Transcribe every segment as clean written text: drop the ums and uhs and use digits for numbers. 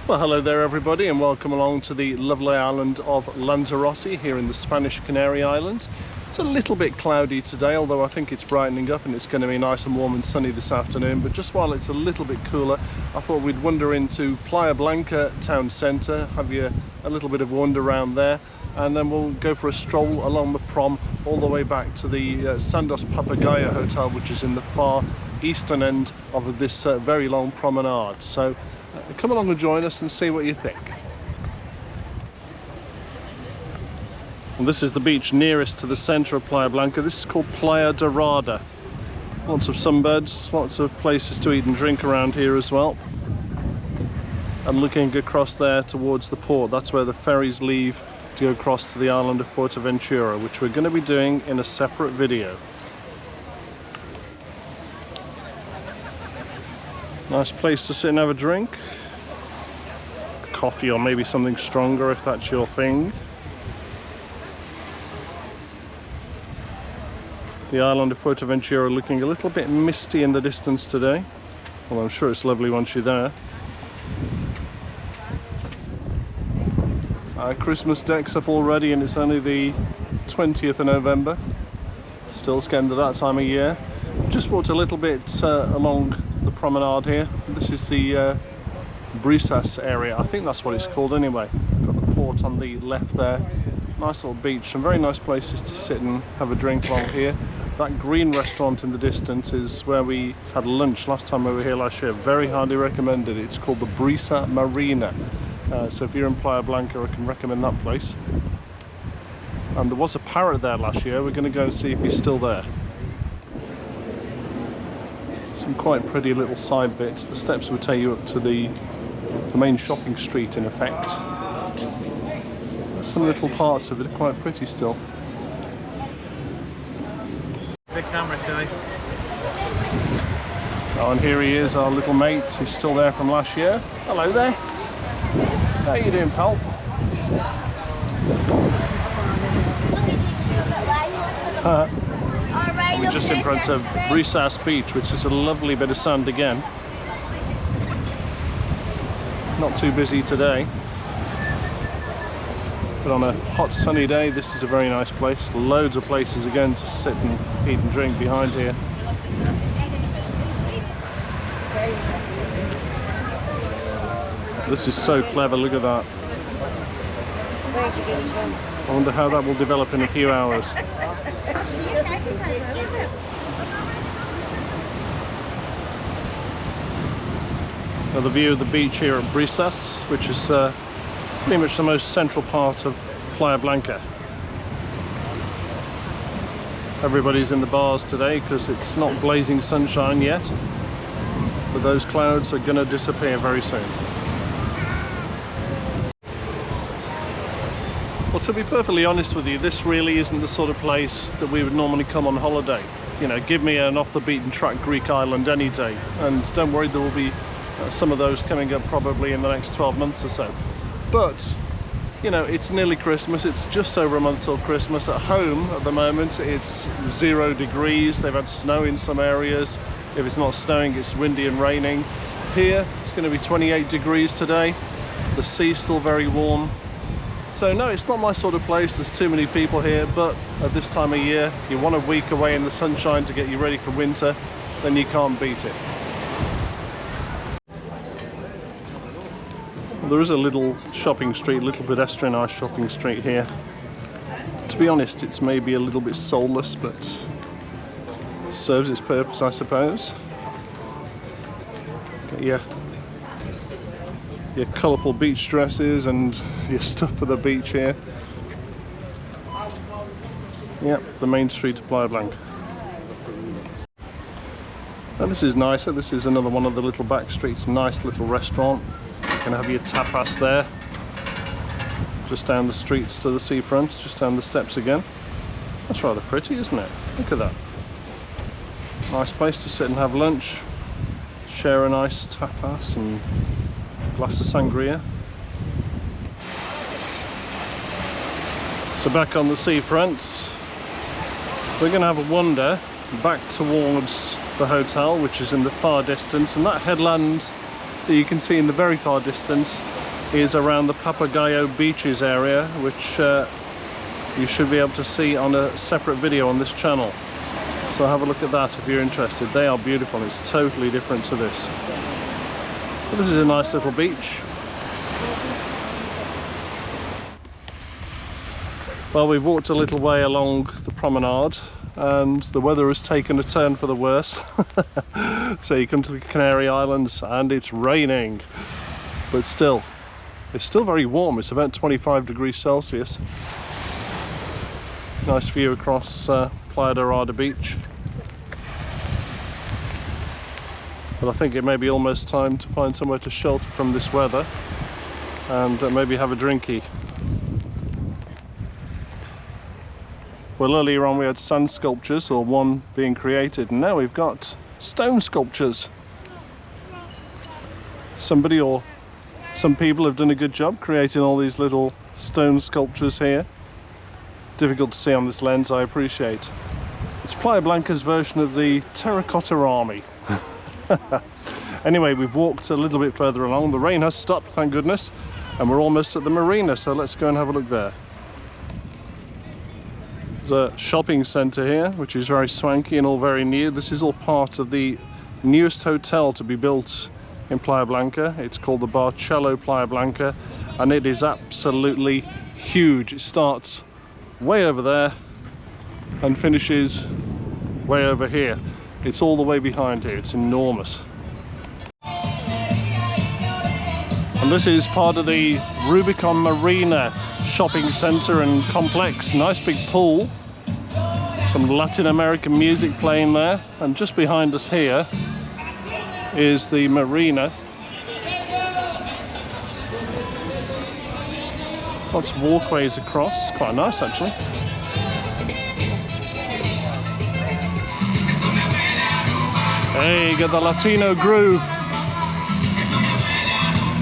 Well, hello there everybody, and welcome along to the lovely island of Lanzarote here in the Spanish Canary Islands. It's a little bit cloudy today, although I think it's brightening up and it's going to be nice and warm and sunny this afternoon. But just while it's a little bit cooler, I thought we'd wander into Playa Blanca town centre, have you a little bit of a wander around there, and then we'll go for a stroll along the prom all the way back to the Sandos Papagayo Hotel, which is in the far eastern end of this very long promenade. So come along and join us and see what you think. And this is the beach nearest to the centre of Playa Blanca. This is called Playa Dorada. Lots of sunbeds, lots of places to eat and drink around here as well. And looking across there towards the port, that's where the ferries leave to go across to the island of Fuerteventura, which we're going to be doing in a separate video. Nice place to sit and have a drink. Coffee or maybe something stronger if that's your thing. The island of Fuerteventura looking a little bit misty in the distance today. Well, I'm sure it's lovely once you're there. Christmas deck's up already and it's only the 20th of November. Still getting to that time of year. Just walked a little bit along the promenade here. This is the Brisas area, I think that's what it's called anyway. Got the port on the left there. Nice little beach, some very nice places to sit and have a drink along here. That green restaurant in the distance is where we had lunch last time we were here last year. Very highly recommended. It's called the Brisa Marina. So if you're in Playa Blanca, I can recommend that place. And there was a parrot there last year. We're going to go and see if he's still there. Some quite pretty little side bits. The steps would take you up to the main shopping street in effect. Some little parts of it are quite pretty still. Big camera, silly. Oh, and here he is, our little mate. He's still there from last year. Hello there. How you doing, pal? We're just in front of Brisas Beach, which is a lovely bit of sand again. Not too busy today. But on a hot sunny day, this is a very nice place. Loads of places again to sit and eat and drink behind here. This is so clever, look at that. I wonder how that will develop in a few hours. Now the view of the beach here at Brisas, which is pretty much the most central part of Playa Blanca. Everybody's in the bars today because it's not blazing sunshine yet, but those clouds are going to disappear very soon. Well, to be perfectly honest with you, this really isn't the sort of place that we would normally come on holiday. You know, give me an off the beaten track Greek island any day, and don't worry, there will be some of those coming up probably in the next 12 months or so. But you know, it's nearly Christmas. It's just over a month till Christmas. At home at the moment it's 0 degrees. They've had snow in some areas. If it's not snowing, it's windy and raining. Here it's going to be 28 degrees today. The sea's still very warm. So no, it's not my sort of place. There's too many people here, but at this time of year, you want a week away in the sunshine to get you ready for winter, then you can't beat it. There is a little shopping street, little pedestrianised shopping street here. To be honest, it's maybe a little bit soulless, but it serves its purpose, I suppose. Get your colourful beach dresses and your stuff for the beach here. Yep, the main street of Playa Blanca. And this is nicer. This is another one of the little back streets. Nice little restaurant. You can have your tapas there, just down the streets to the seafront, just down the steps again. That's rather pretty, isn't it? Look at that. Nice place to sit and have lunch, share a nice tapas and a glass of sangria. So back on the seafront, we're going to have a wander back towards the hotel, which is in the far distance, and that headland that you can see in the very far distance is around the Papagayo Beaches area, which you should be able to see on a separate video on this channel. So have a look at that if you're interested. They are beautiful. It's totally different to this. But this is a nice little beach. Well, we've walked a little way along the promenade and the weather has taken a turn for the worse. So you come to the Canary Islands and it's raining, but still, it's still very warm. It's about 25 degrees Celsius. Nice view across Playa Dorada beach. But I think it may be almost time to find somewhere to shelter from this weather and maybe have a drinky. Well, earlier on we had sand sculptures, or one being created, and now we've got stone sculptures. Somebody or some people have done a good job creating all these little stone sculptures here. Difficult to see on this lens, I appreciate. It's Playa Blanca's version of the terracotta army. Anyway, we've walked a little bit further along. The rain has stopped, thank goodness, and we're almost at the marina, so let's go and have a look there. There's a shopping centre here, which is very swanky and all very new. This is all part of the newest hotel to be built in Playa Blanca. It's called the Barcello Playa Blanca, and it is absolutely huge. It starts way over there and finishes way over here. It's all the way behind here. It's enormous. And this is part of the Rubicon Marina shopping centre and complex. Nice big pool, some Latin American music playing there, and just behind us here is the marina. Lots of walkways across. It's quite nice actually. Hey, you got the Latino groove.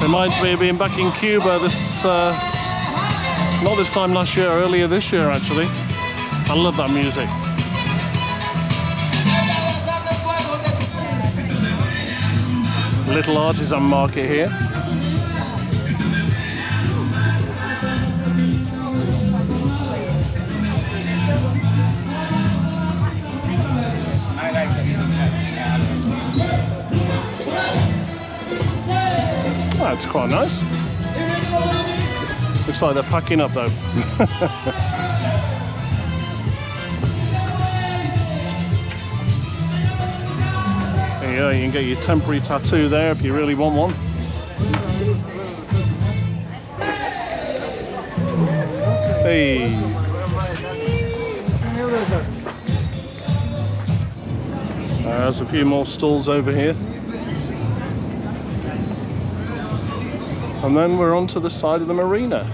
Reminds me of being back in Cuba this, not this time last year, earlier this year actually. I love that music. Little artisan market here. That's quite nice. Looks like they're packing up though. There you go, you can get your temporary tattoo there if you really want one. Hey. There's a few more stalls over here. And then we're onto the side of the marina.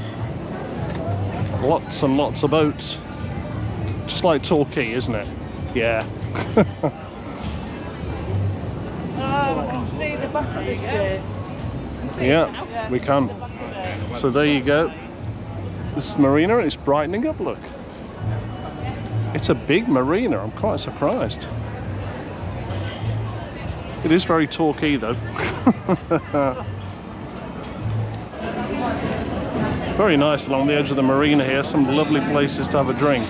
Lots and lots of boats. Just like Torquay, isn't it? Yeah. I can see the back of the ship. Yeah, we can. So there you go. This is the marina and it's brightening up, look. It's a big marina, I'm quite surprised. It is very Torquay though. Very nice along the edge of the marina here, some lovely places to have a drink.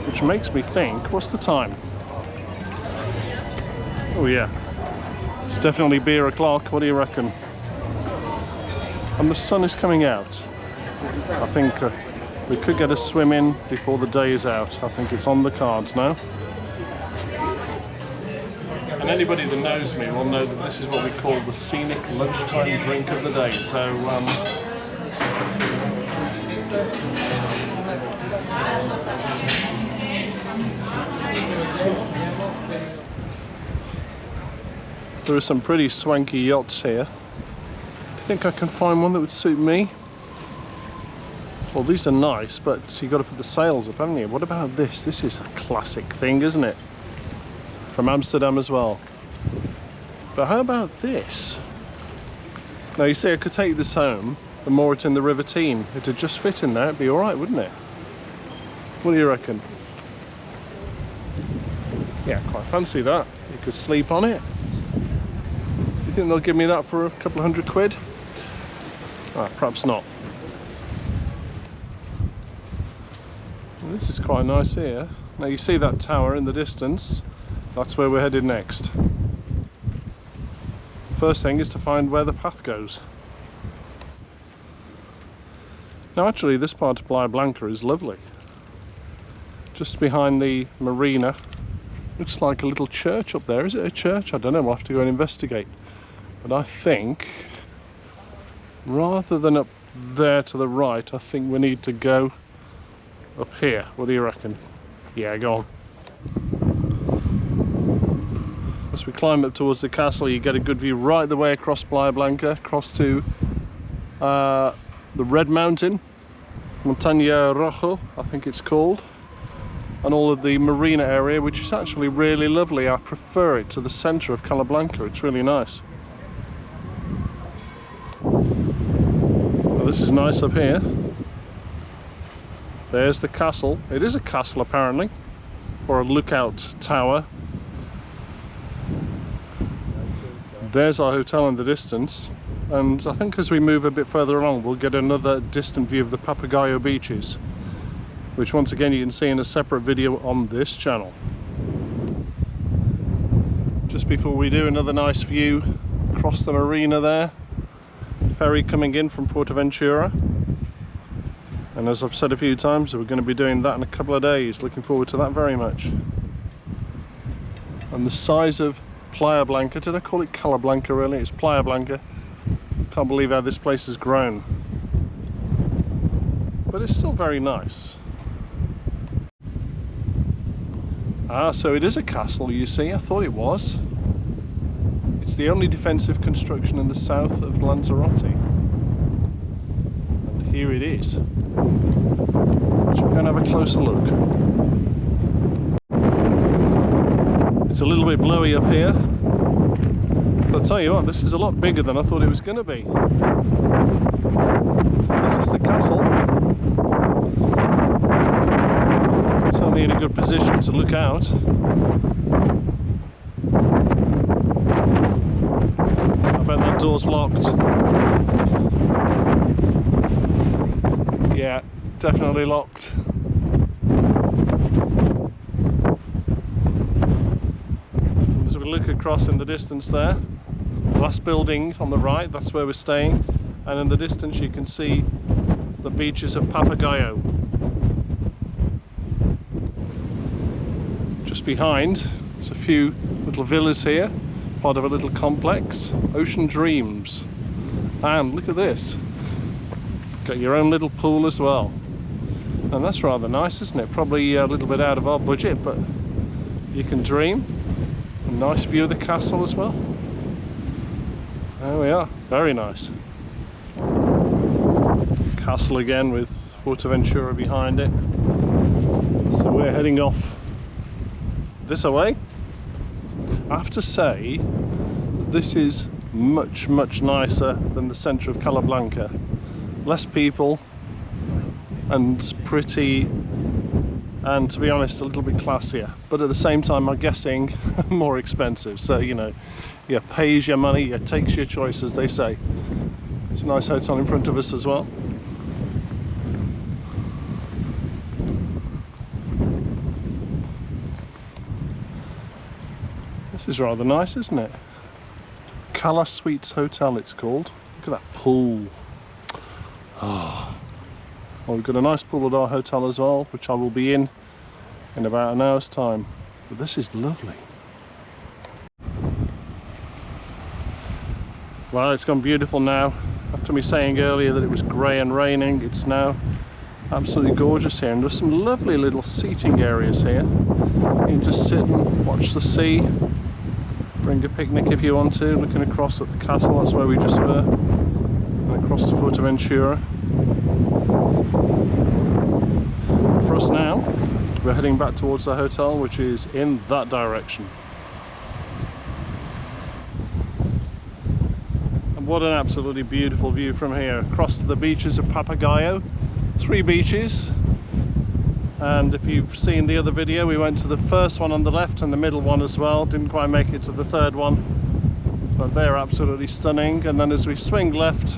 Which makes me think, what's the time? Oh yeah, it's definitely beer o'clock, what do you reckon? And the sun is coming out. I think we could get a swim in before the day is out. I think it's on the cards now. And anybody that knows me will know that this is what we call the scenic lunchtime drink of the day. So, there are some pretty swanky yachts here. I think I can find one that would suit me. Well, these are nice, but you've got to put the sails up, haven't you? What about this? This is a classic thing, isn't it? From Amsterdam as well. But how about this? Now you see I could take this home and moor it in the River Team. It'd just fit in there, it'd be alright, wouldn't it? What do you reckon? Yeah, quite fancy that. You could sleep on it. You think they'll give me that for a couple of £100? Perhaps not. Well, this is quite nice here. Now you see that tower in the distance. That's where we're headed next. First thing is to find where the path goes. Now actually this part of Playa Blanca is lovely. Just behind the marina. Looks like a little church up there. Is it a church? I don't know, we'll have to go and investigate. But I think, rather than up there to the right, I think we need to go up here. What do you reckon? Yeah, go on. As we climb up towards the castle, you get a good view right the way across Playa Blanca, across to the Red Mountain, Montaña Rojo, I think it's called, and all of the marina area, which is actually really lovely. I prefer it to the centre of Cala Blanca. It's really nice. Well, this is nice up here. There's the castle. It is a castle apparently, or a lookout tower. There's our hotel in the distance, and I think as we move a bit further along we'll get another distant view of the Papagayo beaches, which once again you can see in a separate video on this channel. Just before we do, another nice view across the marina there. Ferry coming in from Ventura. And as I've said a few times, we're going to be doing that in a couple of days. Looking forward to that very much. And the size of Playa Blanca, did I call it Cala Blanca really? It's Playa Blanca. Can't believe how this place has grown. But it's still very nice. So it is a castle, you see. I thought it was. It's the only defensive construction in the south of Lanzarote. And here it is. So we're going to have a closer look. It's a little bit blowy up here. But I'll tell you what, this is a lot bigger than I thought it was going to be. So this is the castle. Certainly in a good position to look out. I bet that door's locked. Yeah, definitely locked. As we look across in the distance there, the last building on the right, that's where we're staying, and in the distance you can see the beaches of Papagayo. Just behind, there's a few little villas here, part of a little complex, Ocean Dreams. And look at this, got your own little pool as well. And that's rather nice, isn't it? Probably a little bit out of our budget, but you can dream. A nice view of the castle as well. There we are, very nice. Castle again with Ventura behind it. So we're heading off this away. I have to say, this is much nicer than the centre of Cala Blanca. Less people and pretty, and to be honest a little bit classier, but at the same time I'm guessing more expensive. So you know, yeah, pays your money, yeah, takes your choice, as they say. There's a nice hotel in front of us as well. This is rather nice, isn't it? Cala Suites Hotel it's called. Look at that pool. Oh. Well, we've got a nice pool at our hotel as well, which I will be in about an hour's time. But this is lovely. Well, it's gone beautiful now. After me saying earlier that it was grey and raining, it's now absolutely gorgeous here. And there's some lovely little seating areas here. You can just sit and watch the sea. Bring a picnic if you want to, looking across at the castle, that's where we just were. And across to Ventura. For us now, we're heading back towards the hotel, which is in that direction. And what an absolutely beautiful view from here, across to the beaches of Papagayo. 3 beaches, And if you've seen the other video, we went to the first one on the left and the middle one as well. Didn't quite make it to the third one, but they're absolutely stunning. And then as we swing left,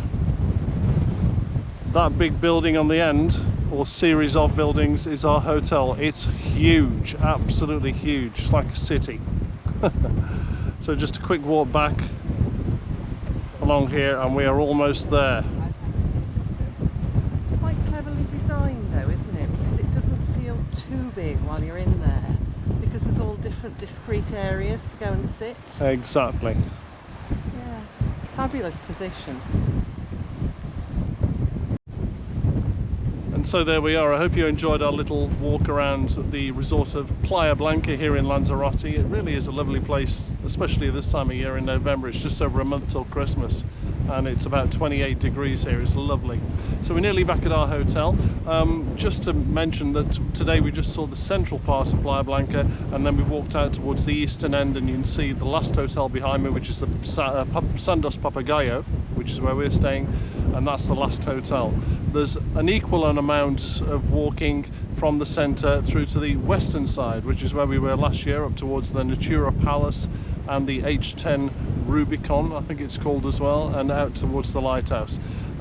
that big building on the end, or series of buildings, is our hotel. It's huge, absolutely huge. It's like a city. So just a quick walk back along here and we are almost there. Quite cleverly designed though, isn't it? Because it doesn't feel too big while you're in there, because there's all different discrete areas to go and sit. Exactly. Yeah, fabulous position. And so there we are. I hope you enjoyed our little walk around the resort of Playa Blanca here in Lanzarote. It really is a lovely place, especially this time of year in November. It's just over a month till Christmas and it's about 28 degrees here. It's lovely. So we're nearly back at our hotel. Just to mention that today we just saw the central part of Playa Blanca, and then we walked out towards the eastern end, and you can see the last hotel behind me, which is the Sandos Papagayo, which is where we're staying, and that's the last hotel. There's an equal amount of walking from the centre through to the western side, which is where we were last year, up towards the Natura Palace and the H10 Rubicon, I think it's called as well, and out towards the lighthouse.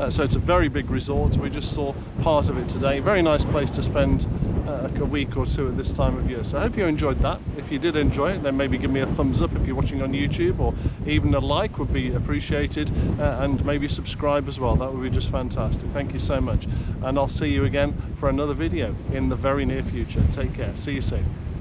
So it's a very big resort. We just saw part of it today. Very nice place to spend a week or two at this time of year. So I hope you enjoyed that. If you did enjoy it, then maybe give me a thumbs up if you're watching on YouTube, or even a like would be appreciated, and maybe subscribe as well. That would be just fantastic. Thank you so much, and I'll see you again for another video in the very near future. Take care. See you soon.